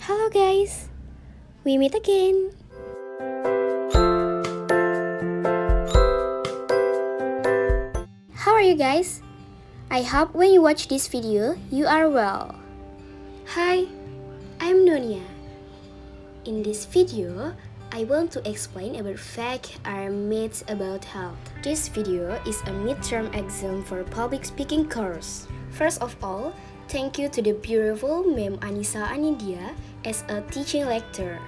Hello guys, we meet again. How are you guys? I hope when you watch this video, you are well. Hi, I'm Nonia. In this video, I want to explain about fact or myths about health. This video is a midterm exam for public speaking course. First of all, thank you to the beautiful Ma'am Anissa Anidia as a teaching lecturer.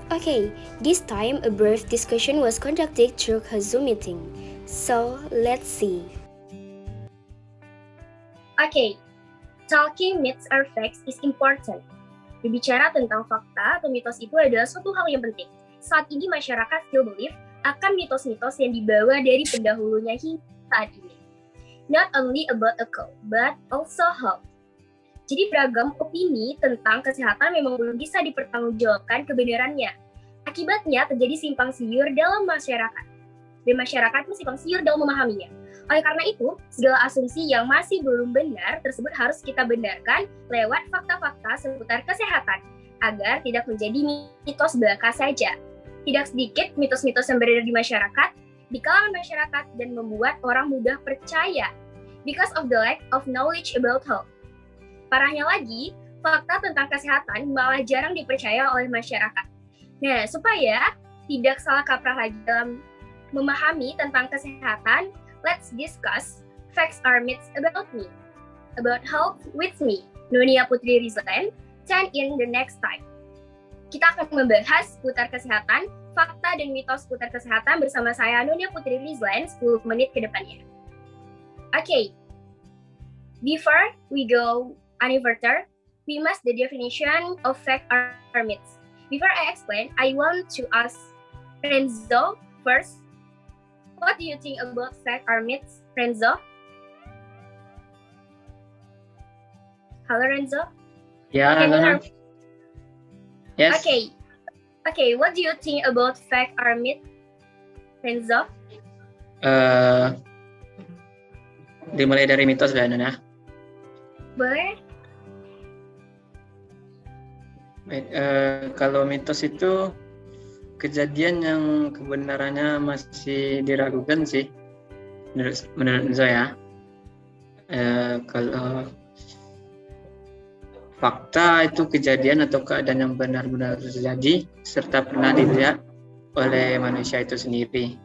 Okay, this time a brief discussion was conducted through a Zoom meeting. So, let's see. Okay, talking myths or facts is important. Berbicara tentang fakta atau mitos itu adalah suatu hal yang penting. Saat ini masyarakat still believe akan mitos-mitos yang dibawa dari pendahulunya hingga saat ini. Not only about a cold, but also health. Jadi beragam opini tentang kesehatan memang belum bisa dipertanggungjawabkan kebenarannya. Akibatnya terjadi simpang siur dalam masyarakat. Dan masyarakat pun simpang siur dalam memahaminya. Oleh karena itu, segala asumsi yang masih belum benar tersebut harus kita benarkan lewat fakta-fakta seputar kesehatan, agar tidak menjadi mitos belaka saja. Tidak sedikit mitos-mitos yang beredar di masyarakat, di kalangan masyarakat, dan membuat orang mudah percaya because of the lack of knowledge about health. Parahnya lagi, fakta tentang kesehatan malah jarang dipercaya oleh masyarakat. Nah, supaya tidak salah kaprah lagi dalam memahami tentang kesehatan, let's discuss facts or myths about me. About health with me, Nonia Putri Rizlan. Tune in the next time. Kita akan membahas seputar kesehatan, fakta dan mitos seputar kesehatan bersama saya Nonia Putri Rizlan 10 menit ke depannya. Okay, before we go any further, we must the definition of fact or myths. Before I explain, I want to ask Renzo first. What do you think about fact or myths, Renzo? Halo Renzo. Ya, Can you hear halo. me? Yes. Okay. What do you think about fact or myth, Renzo? Dimulai dari mitos ya, Nana. Boleh? Baik, kalau mitos itu kejadian yang kebenarannya masih diragukan sih, menurut saya. Kalau fakta itu kejadian atau keadaan yang benar-benar terjadi serta pernah dilihat oleh manusia itu sendiri.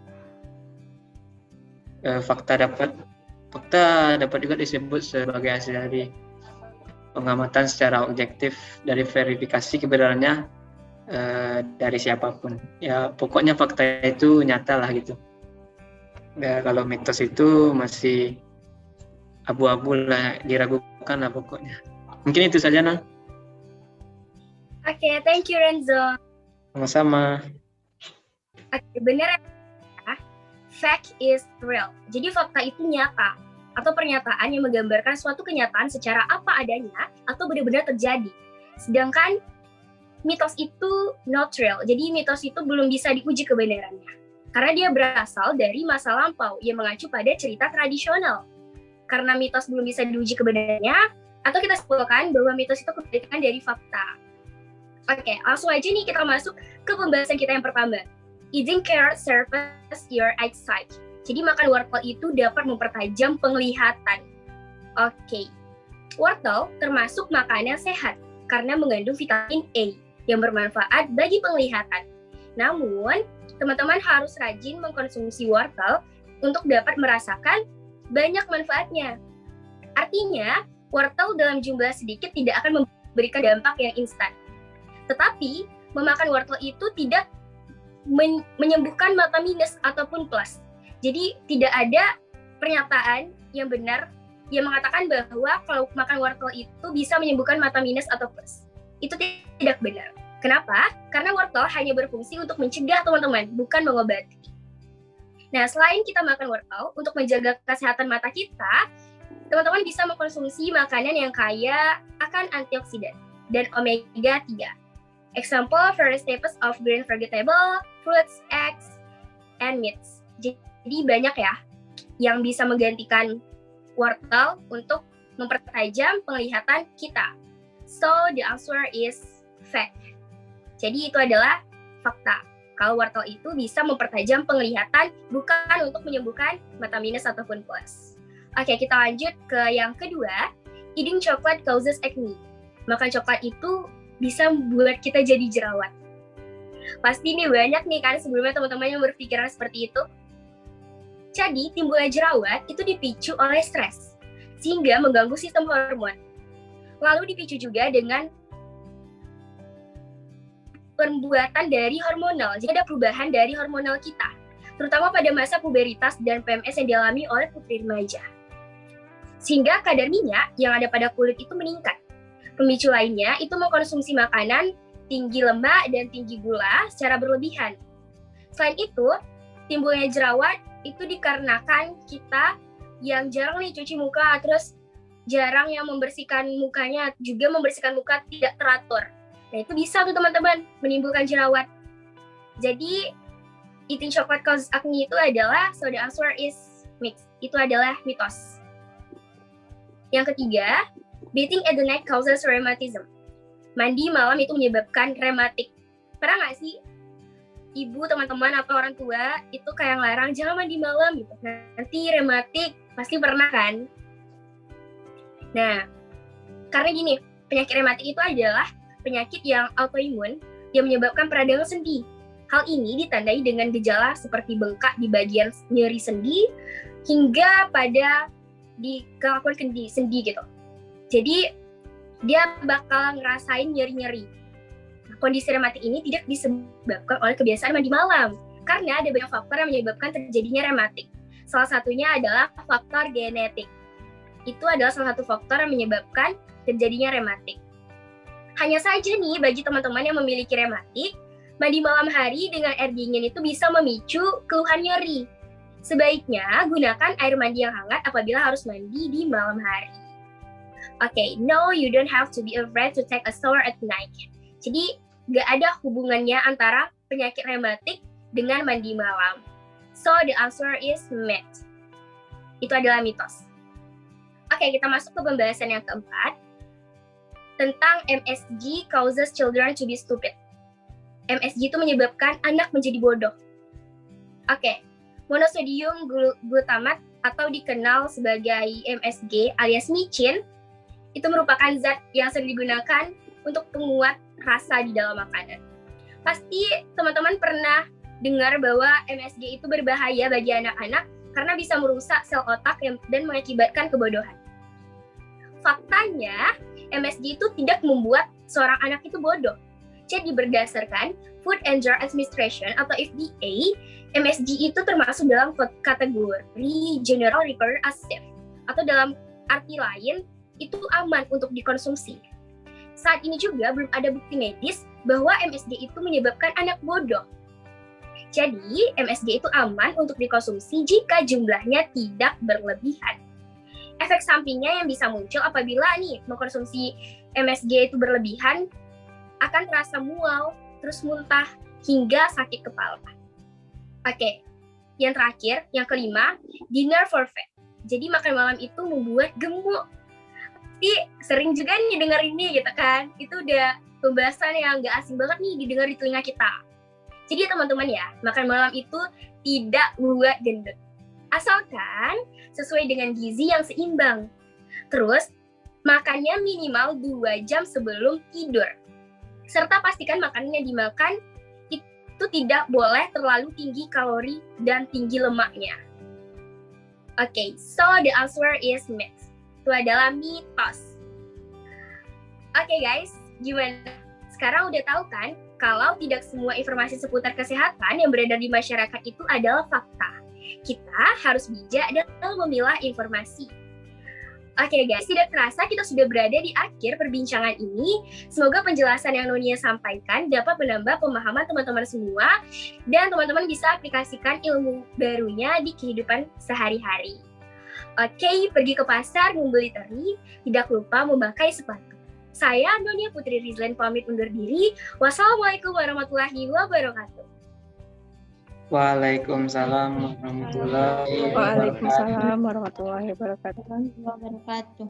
Fakta dapat juga disebut sebagai hasil dari pengamatan secara objektif dari verifikasi kebenarannya dari siapapun. Ya pokoknya fakta itu nyata lah gitu. Ya, kalau mitos itu masih abu-abu lah, diragukan lah pokoknya. Mungkin itu saja, Nan. Okay, thank you Renzo. Sama-sama. Okay, benar ya. Fact is real. Jadi fakta itu nyata atau pernyataan yang menggambarkan suatu kenyataan secara apa adanya atau benar-benar terjadi. Sedangkan mitos itu not real. Jadi mitos itu belum bisa diuji kebenarannya. Karena dia berasal dari masa lampau yang mengacu pada cerita tradisional. Karena mitos belum bisa diuji kebenarannya, atau kita simpulkan bahwa mitos itu kebalikan dari fakta. Oke, langsung aja nih kita masuk ke pembahasan kita yang pertama. Eating carrot serves your eyesight. Jadi makan wortel itu dapat mempertajam penglihatan. Oke. Wortel termasuk makanan sehat karena mengandung vitamin A yang bermanfaat bagi penglihatan. Namun, teman-teman harus rajin mengkonsumsi wortel untuk dapat merasakan banyak manfaatnya. Artinya, wortel dalam jumlah sedikit tidak akan memberikan dampak yang instan. Tetapi, memakan wortel itu tidak menyembuhkan mata minus ataupun plus. Jadi tidak ada pernyataan yang benar yang mengatakan bahwa kalau makan wortel itu bisa menyembuhkan mata minus atau plus. Itu tidak benar. Kenapa? Karena wortel hanya berfungsi untuk mencegah teman-teman, bukan mengobati. Nah, selain kita makan wortel, untuk menjaga kesehatan mata kita, teman-teman bisa mengkonsumsi makanan yang kaya akan antioksidan dan omega 3. Example, various types of green vegetable, fruits, eggs, and meats. Jadi banyak ya yang bisa menggantikan wortel untuk mempertajam penglihatan kita. So the answer is fact. Jadi itu adalah fakta. Kalau wortel itu bisa mempertajam penglihatan, bukan untuk menyembuhkan mata minus ataupun plus. Oke, kita lanjut ke yang kedua. Eating chocolate causes acne. Makan coklat itu bisa membuat kita jadi jerawat. Pasti nih banyak nih kan sebelumnya teman-teman yang berpikiran seperti itu. Jadi timbulnya jerawat itu dipicu oleh stres, sehingga mengganggu sistem hormon. Lalu dipicu juga dengan pembuatan dari hormonal. Jadi ada perubahan dari hormonal kita, terutama pada masa puberitas dan PMS yang dialami oleh putri remaja. Sehingga kadar minyak yang ada pada kulit itu meningkat. Pemicu lainnya itu mengkonsumsi makanan tinggi lemak dan tinggi gula secara berlebihan. Selain itu, timbulnya jerawat itu dikarenakan kita yang jarang nih cuci muka, terus jarang yang membersihkan mukanya, juga membersihkan muka tidak teratur. Nah itu bisa tuh teman-teman menimbulkan jerawat. Jadi eating chocolate causes acne itu adalah, so the answer is mixed. Itu adalah mitos. Yang ketiga, bathing at the night causes rheumatism. Mandi malam itu menyebabkan rematik. Pernah nggak sih ibu, teman-teman, atau orang tua itu kayak ngelarang jangan mandi malam gitu, nanti rematik? Pasti pernah kan? Nah, karena gini, penyakit rematik itu adalah penyakit yang autoimun yang menyebabkan peradangan sendi. Hal ini ditandai dengan gejala seperti bengkak di bagian nyeri sendi hingga pada di kelakuan sendi gitu. Jadi dia bakal ngerasain nyeri-nyeri. Kondisi rematik ini tidak disebabkan oleh kebiasaan mandi malam, karena ada banyak faktor yang menyebabkan terjadinya rematik. Salah satunya adalah faktor genetik. Itu adalah salah satu faktor yang menyebabkan terjadinya rematik. Hanya saja nih, bagi teman-teman yang memiliki rematik, mandi malam hari dengan air dingin itu bisa memicu keluhan nyeri. Sebaiknya gunakan air mandi yang hangat apabila harus mandi di malam hari. Okay, no, you don't have to be afraid to take a shower at night. Jadi, gak ada hubungannya antara penyakit rematik dengan mandi malam. So, the answer is myth. Itu adalah mitos. Oke, kita masuk ke pembahasan yang keempat. Tentang MSG causes children to be stupid. MSG itu menyebabkan anak menjadi bodoh. Oke, monosodium glutamat atau dikenal sebagai MSG alias micin, itu merupakan zat yang sering digunakan untuk penguat rasa di dalam makanan. Pasti teman-teman pernah dengar bahwa MSG itu berbahaya bagi anak-anak karena bisa merusak sel otak dan mengakibatkan kebodohan. Faktanya, MSG itu tidak membuat seorang anak itu bodoh. Jadi berdasarkan Food and Drug Administration atau FDA, MSG itu termasuk dalam kategori General Recurrent as Safe, atau dalam arti lain, itu aman untuk dikonsumsi. Saat ini juga belum ada bukti medis bahwa MSG itu menyebabkan anak bodoh. Jadi, MSG itu aman untuk dikonsumsi jika jumlahnya tidak berlebihan. Efek sampingnya yang bisa muncul apabila nih mengkonsumsi MSG itu berlebihan akan terasa mual, terus muntah, hingga sakit kepala. Oke, yang terakhir, yang kelima, dinner for fat. Jadi makan malam itu membuat gemuk. Pasti sering juga nih dengar ini gitu kan. Itu udah pembahasan yang gak asing banget nih didengar di telinga kita. Jadi teman-teman ya, makan malam itu tidak buat gendut. Asalkan sesuai dengan gizi yang seimbang. Terus, makannya minimal 2 jam sebelum tidur. Serta pastikan makanan yang dimakan itu tidak boleh terlalu tinggi kalori dan tinggi lemaknya. Oke, so the answer is myth. Itu adalah mitos. Oke guys, gimana? Sekarang udah tahu kan kalau tidak semua informasi seputar kesehatan yang beredar di masyarakat itu adalah fakta. Kita harus bijak dalam memilah informasi. Oke guys, tidak terasa kita sudah berada di akhir perbincangan ini. Semoga penjelasan yang Nonia sampaikan dapat menambah pemahaman teman-teman semua dan teman-teman bisa aplikasikan ilmu barunya di kehidupan sehari-hari. Oke, pergi ke pasar membeli teri, tidak lupa memakai sepatu. Saya Nonia Putri Rizlan pamit undur diri. Wassalamualaikum warahmatullahi wabarakatuh. Waalaikumsalam warahmatullahi wabarakatuh. Waalaikumsalam warahmatullahi wabarakatuh.